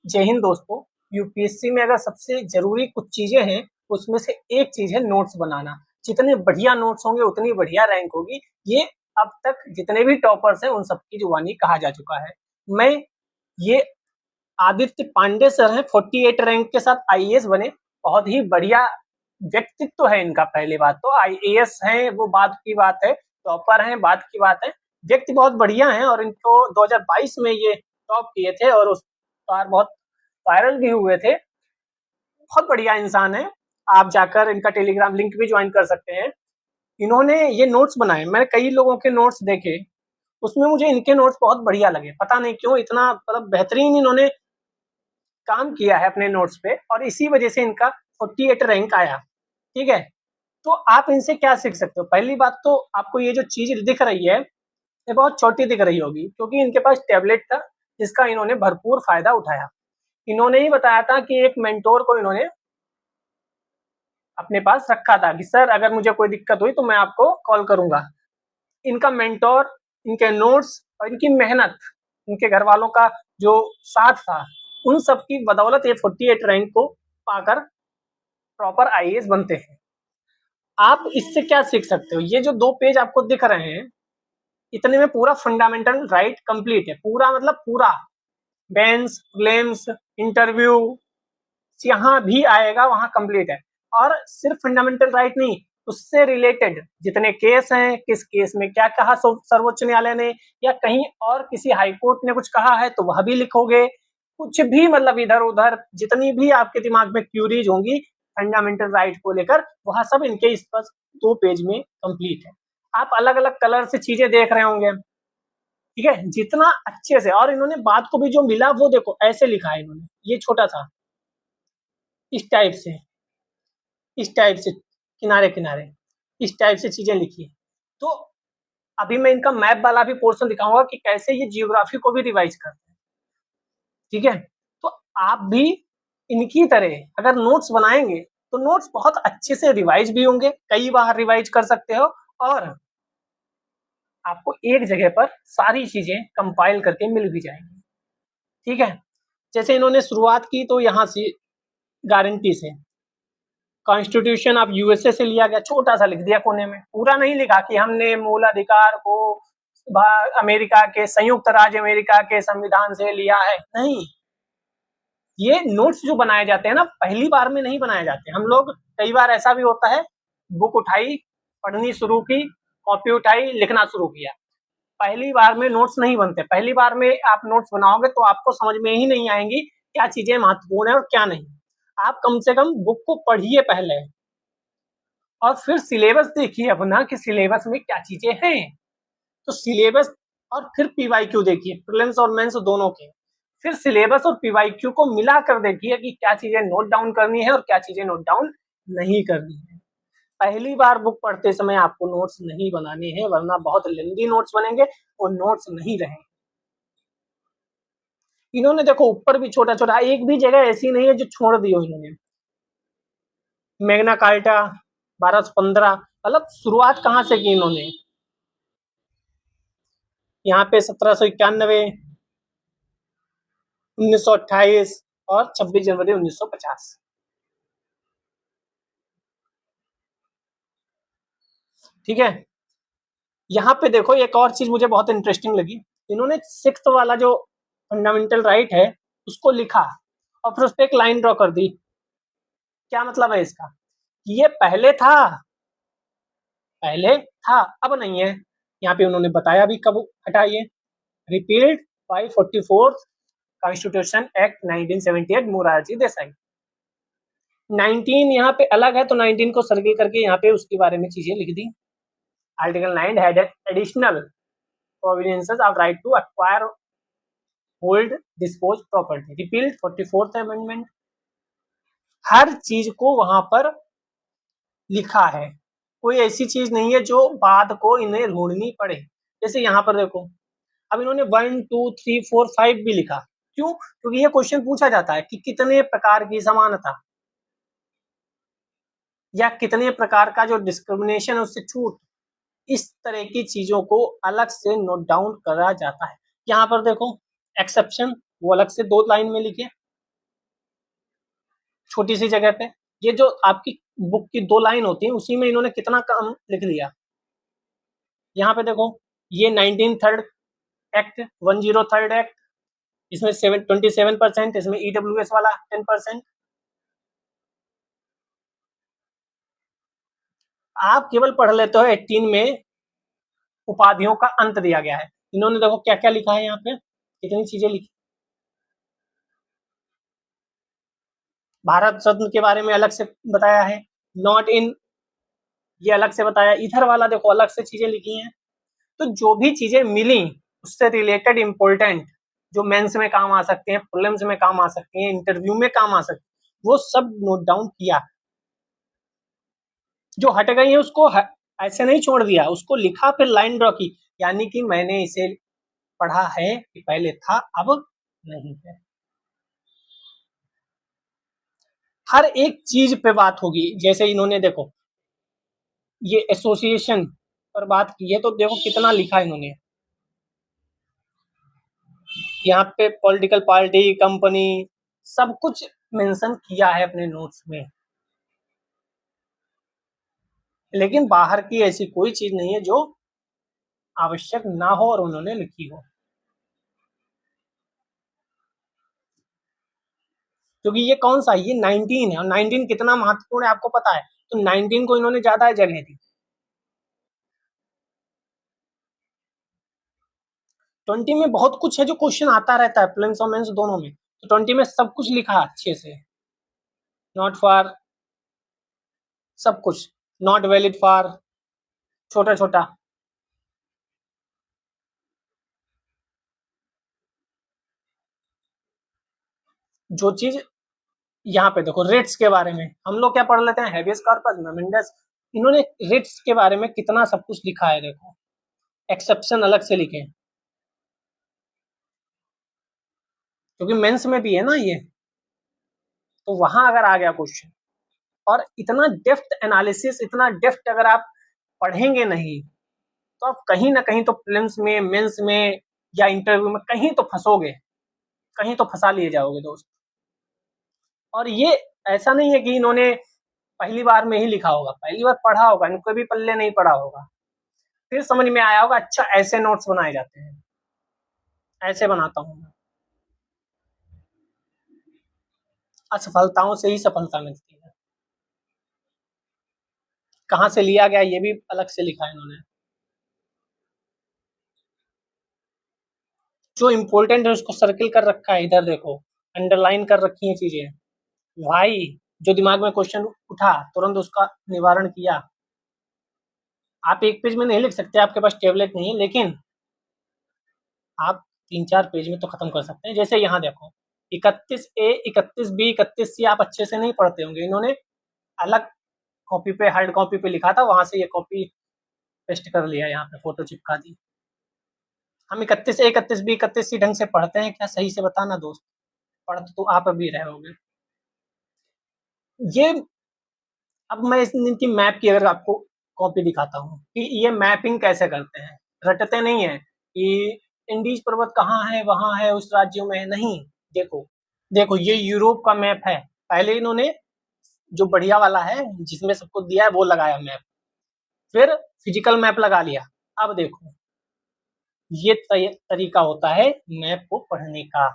जय हिंद दोस्तों। यूपीएससी में अगर सबसे जरूरी कुछ चीजें हैं उसमें से एक चीज है नोट्स बनाना। जितने बढ़िया नोट्स होंगे उतनी बढ़िया रैंक होगी। ये अब तक जितने भी टॉपर्स हैं उन सबकी जुबानी कहा जा चुका है। मैं ये आदित्य पांडे सर हैं, 48 रैंक के साथ आईएएस बने। बहुत ही बढ़िया व्यक्तित्व है इनका। पहली बात तो आईएएस हैं वो बात की बात है, टॉपर हैं बात की बात है। व्यक्ति बहुत बढ़िया हैं और इनको 2022 में ये टॉप किए थे और उस बार बहुत वायरल भी हुए थे। बहुत बढ़िया इंसान है। आप जाकर इनका टेलीग्राम लिंक भी ज्वाइन कर सकते हैं। इन्होंने ये नोट्स बनाए, मैंने कई लोगों के नोट्स देखे, उसमें मुझे इनके नोट्स बहुत बढ़िया लगे। पता नहीं क्यों इतना मतलब बेहतरीन इन्होंने काम किया है अपने नोट्स पे और इसी वजह से इनका 48 रैंक आया। ठीक है, तो आप इनसे क्या सीख सकते हो? पहली बात तो आपको ये जो चीज दिख रही है ये बहुत छोटी दिख रही होगी क्योंकि इनके पास टैबलेट था जिसका इन्होंने भरपूर फायदा उठाया। इन्होंने ही बताया था कि एक मेंटोर को इन्होंने अपने पास रखा था कि सर अगर मुझे कोई दिक्कत हुई तो मैं आपको कॉल करूंगा। इनका मेंटोर, इनके नोट्स और इनकी मेहनत, इनके घर वालों का जो साथ था, उन सब की बदौलत ये 48 रैंक को पाकर प्रॉपर आईएएस बनते हैं। आप इससे क्या सीख सकते हो? ये जो 2 पेज आपको दिख रहे हैं, इतने में पूरा फंडामेंटल राइट कंप्लीट है। पूरा मतलब पूरा बेंस, ग्लेम्स, इंटरव्यू जहाँ भी आएगा वहां कंप्लीट है। और सिर्फ फंडामेंटल राइट नहीं, उससे रिलेटेड जितने केस हैं, किस केस में क्या कहा सर्वोच्च न्यायालय ने या कहीं और किसी हाईकोर्ट ने कुछ कहा है तो वह भी लिखोगे। कुछ भी मतलब इधर उधर जितनी भी आपके दिमाग में क्यूरीज होंगी फंडामेंटल राइट को लेकर, वह सब इनके इस पर 2 पेज में कंप्लीट है। आप अलग अलग कलर से चीजें देख रहे होंगे, ठीक है, जितना अच्छे से। और इन्होंने बात को भी जो मिला वो देखो ऐसे लिखा है इन्होंने, ये छोटा सा इस टाइप से, इस टाइप से किनारे किनारे इस टाइप से चीजें लिखी है। तो अभी मैं इनका मैप वाला भी पोर्शन दिखाऊंगा कि कैसे ये जियोग्राफी को भी रिवाइज करते हैं। ठीक है, तो आप भी इनकी तरह अगर नोट्स बनाएंगे तो नोट्स बहुत अच्छे से रिवाइज भी होंगे, कई बार रिवाइज कर सकते हो और आपको एक जगह पर सारी चीजें कंपाइल करके मिल भी जाएंगी। ठीक है, जैसे इन्होंने शुरुआत की तो यहाँ से गारंटी से कॉन्स्टिट्यूशन ऑफ यूएसए से लिया गया, छोटा सा लिख दिया कोने में, पूरा नहीं लिखा कि हमने मूल अधिकार को अमेरिका के, संयुक्त राज्य अमेरिका के संविधान से लिया है। नहीं, ये नोट्स जो बनाए जाते हैं ना पहली बार में नहीं बनाए जाते। हम लोग कई बार ऐसा भी होता है, बुक उठाई, पढ़नी शुरू की, कॉपी उठाई, लिखना शुरू किया, पहली बार में नोट्स नहीं बनते। पहली बार में आप नोट्स बनाओगे तो आपको समझ में ही नहीं आएंगी क्या चीजें महत्वपूर्ण है और क्या नहीं। आप कम से कम बुक को पढ़िए पहले और फिर सिलेबस देखिए अपना कि सिलेबस में क्या चीजें हैं। तो सिलेबस और फिर पीवाईक्यू देखिए, प्रीलिम्स और मेंस दोनों के, फिर सिलेबस और पीवाईक्यू को मिलाकर देखिए कि क्या चीजें नोट डाउन करनी है और क्या चीजें नोट डाउन नहीं करनी है। पहली बार बुक पढ़ते समय आपको नोट्स नहीं बनाने हैं वरना बहुत लेंदी नोट्स बनेंगे, वो नोट्स नहीं रहेंगे। इन्होंने देखो ऊपर भी छोटा छोटा, एक भी जगह ऐसी नहीं है जो छोड़ दी हो इन्होंने। मैग्ना कार्टा 1215, मतलब शुरुआत कहाँ से की इन्होंने? यहाँ पे 1791, 1928 और 26 जनवरी 1950। ठीक है, यहाँ पे देखो एक और चीज मुझे बहुत इंटरेस्टिंग लगी। इन्होंने 6th वाला जो फंडामेंटल राइट है उसको लिखा और फिर उस पर एक लाइन ड्रॉ कर दी। क्या मतलब है इसका? ये पहले था, पहले था, अब नहीं है। यहाँ पे उन्होंने बताया भी कब हटाइए, repealed by 44th constitution act 1978 Morarji Desai. 19 यहाँ पे अलग है तो 19 को सर्किल करके यहाँ पे उसके बारे में चीजें लिख दी। Article 9 had additional provisions of right to acquire, hold, dispose property, repealed 44th amendment। हर चीज को वहां पर लिखा है, कोई ऐसी चीज नहीं है जो बाद को इन्हें ढूंढनी पड़े। जैसे यहाँ पर देखो, अब इन्होंने 1 2 3 4 5 भी लिखा। क्यों? क्योंकि ये क्वेश्चन पूछा जाता है कि कितने प्रकार की समानता या कितने प्रकार का जो डिस्क्रिमिनेशन है उससे छूट, इस तरह की चीजों को अलग से नोट डाउन करा जाता है। यहाँ पर देखो एक्सेप्शन, वो अलग से 2 लाइन में लिखे, छोटी सी जगह पे। ये जो आपकी बुक की 2 लाइन होती हैं, उसी में इन्होंने कितना काम लिख लिया। यहाँ पे देखो, ये 19 थर्ड एक्ट, 10 थर्ड एक्ट, इसमें 27%, इसमें ईडब्ल्यूएस वाला 10%। आप केवल पढ़ लेते हो 18 में उपाधियों का अंत दिया गया है। इन्होंने देखो क्या क्या लिखा है यहाँ पे, कितनी चीजें लिखी। भारत रत्न के बारे में अलग से बताया है, नॉट इन ये अलग से बताया, इधर वाला देखो अलग से चीजें लिखी हैं। तो जो भी चीजें मिली उससे रिलेटेड इंपॉर्टेंट, जो मेंस में काम आ सकते हैं, प्रीलिम्स में काम आ सकती हैं, इंटरव्यू में काम आ सकती हैं, वो सब नोट डाउन किया। जो हट गई है उसको ऐसे नहीं छोड़ दिया, उसको लिखा, फिर लाइन ड्रॉ की, यानी कि मैंने इसे पढ़ा है कि पहले था अब नहीं है। हर एक चीज पे बात होगी। जैसे इन्होंने देखो ये एसोसिएशन पर बात की है, तो देखो कितना लिखा इन्होंने यहाँ पे, पॉलिटिकल पार्टी, कंपनी, सब कुछ मेंशन किया है अपने नोट्स में। लेकिन बाहर की ऐसी कोई चीज नहीं है जो आवश्यक ना हो और उन्होंने लिखी हो, क्योंकि ये कौन सा, ये 19 है, और 19 कितना महत्वपूर्ण है आपको पता है, तो 19 को इन्होंने ज्यादा जगह दी। 20 में बहुत कुछ है जो क्वेश्चन आता रहता है, प्रीलिम्स और मेंस दोनों में, तो 20 में सब कुछ लिखा अच्छे से, नॉट फॉर, सब कुछ, नॉट वैलिड फॉर, छोटा छोटा। जो चीज यहाँ पे देखो, रेट्स के बारे में हम लोग क्या पढ़ लेते हैं, हेबियस कॉर्पस, मेमेंडस, इन्होंने रेट्स के बारे में कितना सब कुछ लिखा है देखो, एक्सेप्शन अलग से लिखे, क्योंकि मेंस में भी है ना ये, तो वहां अगर आ गया क्वेश्चन, और इतना डेप्थ एनालिसिस, इतना डेप्थ अगर आप पढ़ेंगे नहीं, तो आप कहीं ना कहीं तो प्रीलिम्स में, मेंस में या इंटरव्यू में कहीं तो फंसोगे, कहीं तो फंसा लिए जाओगे दोस्त। और ये ऐसा नहीं है कि इन्होंने पहली बार में ही लिखा होगा, पहली बार पढ़ा होगा, इनको भी पल्ले नहीं पढ़ा होगा, फिर समझ में आया होगा, अच्छा ऐसे नोट्स बनाए जाते हैं, ऐसे बनाता हूँ मैं। असफलताओं से ही सफलता मिलती है। कहाँ से लिया गया ये भी अलग से लिखा है इन्होंने। जो इम्पोर्टेंट है उसको सर्किल कर रखा है, इधर देखो अंडरलाइन कर रखी है चीजें। भाई जो दिमाग में क्वेश्चन उठा तुरंत उसका निवारण किया। आप एक पेज में नहीं लिख सकते, आपके पास टेबलेट नहीं है, लेकिन आप 3-4 पेज में तो खत्म कर सकते हैं। जैसे यहाँ देखो 31A, 31B, 31C आप अच्छे से नहीं पढ़ते होंगे, इन्होंने अलग कॉपी पे, हार्ड कॉपी पे लिखा था, वहां से ये कॉपी पेस्ट कर लिया, यहाँ पे फोटो चिपका दी। हम 31A, 31B, 31C ढंग से पढ़ते हैं क्या, सही से बताना दोस्त, पढ़ तो आप अभी रहोगे। ये अब मैं इनकी मैप की अगर आपको कॉपी दिखाता हूँ कि ये मैपिंग कैसे करते हैं, रटते नहीं है कि इंडीज पर्वत कहाँ है, वहां है, उस राज्यों में है, नहीं। देखो देखो ये यूरोप का मैप है, पहले इन्होंने जो बढ़िया वाला है जिसमें सबको दिया है वो लगाया मैप, फिर फिजिकल मैप लगा लिया। अब देखो ये तरीका होता है मैप को पढ़ने का।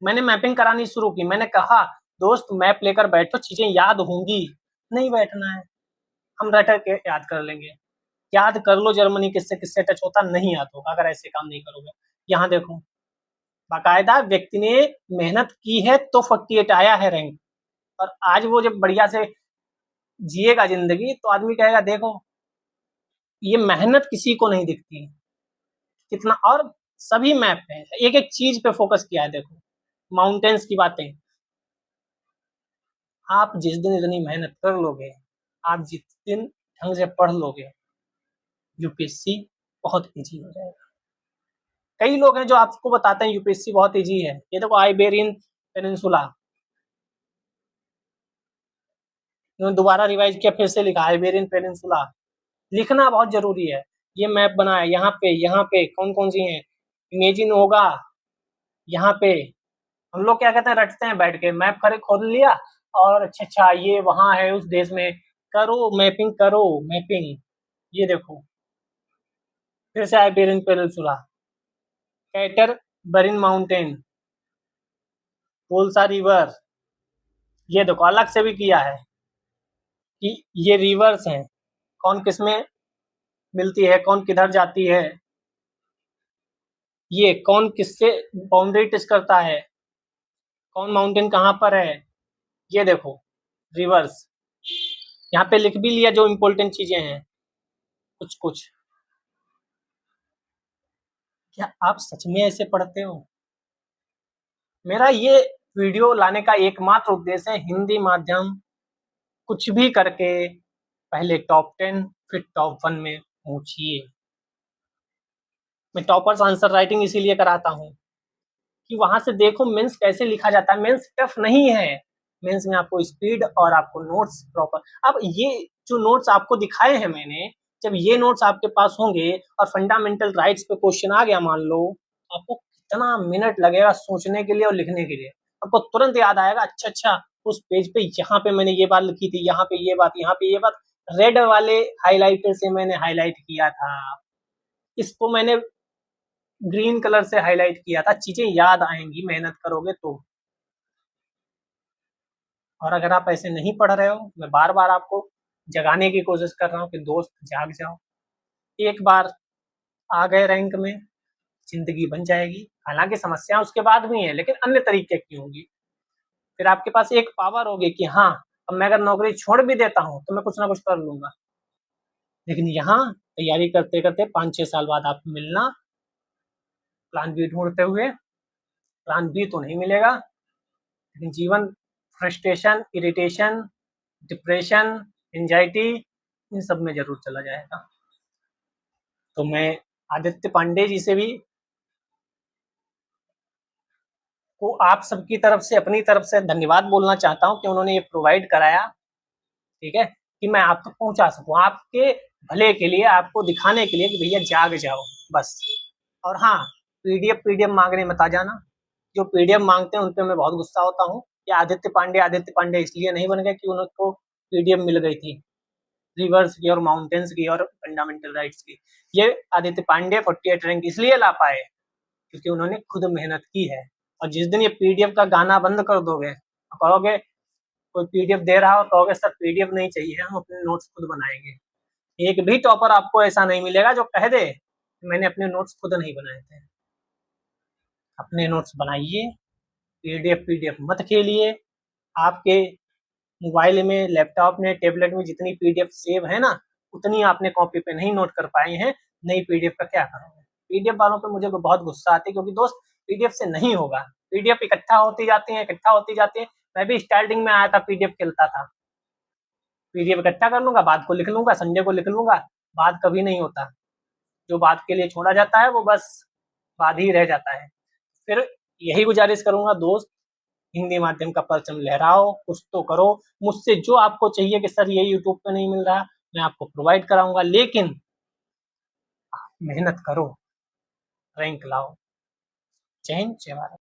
मैंने मैपिंग करानी शुरू की, मैंने कहा दोस्त मैप लेकर बैठो, चीजें याद होंगी, नहीं बैठना है, हम रट के याद कर लेंगे। याद कर लो जर्मनी किससे किससे टच होता, नहीं याद होगा अगर ऐसे काम नहीं करोगे। यहाँ देखो बाकायदा व्यक्ति ने मेहनत की है तो 48 आया है रैंक, और आज वो जब बढ़िया से जिएगा जिंदगी तो आदमी कहेगा देखो ये मेहनत किसी को नहीं दिखती कितना। और सभी मैप पे एक एक चीज पे फोकस किया है, देखो माउंटेन्स की बातें। आप जिस दिन इतनी मेहनत कर लोगे, आप जिस दिन ढंग से पढ़ लोगे, यूपीएससी बहुत इजी हो जाएगा। कई लोग हैं जो आपको बताते हैं यूपीएससी बहुत इजी है, ये देखो आइबेरियन पेनिनसुला, इन्होंने दोबारा रिवाइज किया, फिर से लिखा आइबेरियन पेनिनसुला, लिखना बहुत जरूरी है। ये मैप बनाया, यहाँ पे कौन कौन सी हैं, इमेजिन होगा यहाँ पे। हम लोग क्या कहते हैं, रटते हैं बैठ के, मैप करे खोल लिया, और अच्छा ये वहां है उस देश में, करो मैपिंग, करो मैपिंग। ये देखो फिर से Iberian peninsula, Cantabrian mountain, पोलसा रिवर। ये देखो अलग से भी किया है कि ये रिवर्स हैं, कौन किसमें मिलती है, कौन किधर जाती है, ये कौन किससे बाउंड्री टच करता है, कौन माउंटेन कहाँ पर है। ये देखो रिवर्स, यहाँ पे लिख भी लिया जो इम्पोर्टेंट चीजें हैं कुछ कुछ। क्या आप सच में ऐसे पढ़ते हो? मेरा ये वीडियो लाने का एकमात्र उद्देश्य है हिंदी माध्यम कुछ भी करके पहले टॉप 10 फिर टॉप 1 में पहुंचिए। मैं टॉपर्स आंसर राइटिंग इसीलिए कराता हूँ कि वहां से देखो मेंस कैसे लिखा जाता है। मेंस टफ नहीं है, मेंस में आपको स्पीड और आपको नोट्स प्रॉपर। अब ये जो नोट्स आपको दिखाए हैं मैंने, जब ये नोट्स आपके पास होंगे और फंडामेंटल राइट्स पे क्वेश्चन आ गया मान लो, आपको कितना मिनट लगेगा सोचने के लिए और लिखने के लिए। आपको तुरंत याद आएगा, अच्छा अच्छा उस पेज पे यहाँ पे मैंने ये बात लिखी थी, यहाँ पे ये बात, यहाँ पे ये बात रेड वाले हाईलाइटर से मैंने हाईलाइट किया था, इसको मैंने ग्रीन कलर से हाईलाइट किया था। चीजें याद आएंगी मेहनत करोगे तो। और अगर आप ऐसे नहीं पढ़ रहे हो, मैं बार बार आपको जगाने की कोशिश कर रहा हूँ कि दोस्त जाग जाओ। एक बार आ गए रैंक में, जिंदगी बन जाएगी। हालांकि समस्या उसके बाद भी है, लेकिन अन्य तरीके की होंगी। फिर आपके पास एक पावर होगी कि हाँ, अब मैं अगर नौकरी छोड़ भी देता हूँ तो मैं कुछ ना कुछ कर लूंगा। लेकिन यहाँ तैयारी करते करते 5-6 साल बाद आपको मिलना प्लान बी ढूंढते हुए, प्लान बी तो नहीं मिलेगा, लेकिन जीवन फ्रस्ट्रेशन, इरिटेशन, डिप्रेशन, एंजाइटी, इन सब में जरूर चला जाएगा। तो मैं आदित्य पांडे जी से भी को आप सबकी तरफ से, अपनी तरफ से धन्यवाद बोलना चाहता हूँ कि उन्होंने ये प्रोवाइड कराया, ठीक है, कि मैं आप तक पहुंचा सकूं, आपके भले के लिए, आपको दिखाने के लिए कि भैया जाग जाओ बस। और हाँ, पीडीएफ मांगने मत आ जाना। जो पीडीएफ मांगते हैं उन पे मैं बहुत गुस्सा होता हूँ कि आदित्य पांडे इसलिए नहीं बन गए कि उनको पीडीएफ मिल गई थी रिवर्स की और माउंटेन्स की और फंडामेंटल राइट्स की। ये आदित्य पांडे 48 रैंक इसलिए ला पाए क्योंकि उन्होंने खुद मेहनत की है। और जिस दिन ये पीडीएफ का गाना बंद कर दोगे, कहोगे कोई पीडीएफ दे रहा हो, कहोगे सर पीडीएफ नहीं चाहिए, हम अपने नोट्स खुद बनाएंगे। एक भी टॉपर आपको ऐसा नहीं मिलेगा जो कह दे मैंने अपने नोट्स खुद नहीं बनाए थे। अपने नोट्स बनाइए, पीडीएफ मत खेलिए। आपके मोबाइल में, लैपटॉप में, टैबलेट में जितनी पीडीएफ सेव है ना, उतनी आपने कॉपी पे नहीं नोट कर पाए हैं। नई पीडीएफ का क्या करोगे? पीडीएफ वालों पे मुझे बहुत गुस्सा आती है क्योंकि दोस्त पीडीएफ से नहीं होगा। पीडीएफ इकट्ठा होती जाती है, इकट्ठा होती जाती है। मैं भी स्टार्टिंग में आया था, पीडीएफ खेलता था, पीडीएफ इकट्ठा कर लूंगा, बात को लिख लूंगा, संडे को लिख लूंगा, बात कभी नहीं होता। जो बात के लिए छोड़ा जाता है वो बस बात ही रह जाता है। फिर यही गुजारिश करूंगा दोस्त, हिंदी माध्यम का परचम लहराओ, कुछ तो करो। मुझसे जो आपको चाहिए कि सर ये यूट्यूब पे नहीं मिल रहा, मैं आपको प्रोवाइड कराऊंगा, लेकिन मेहनत करो, रैंक लाओ। जय हिंद, जय भारत।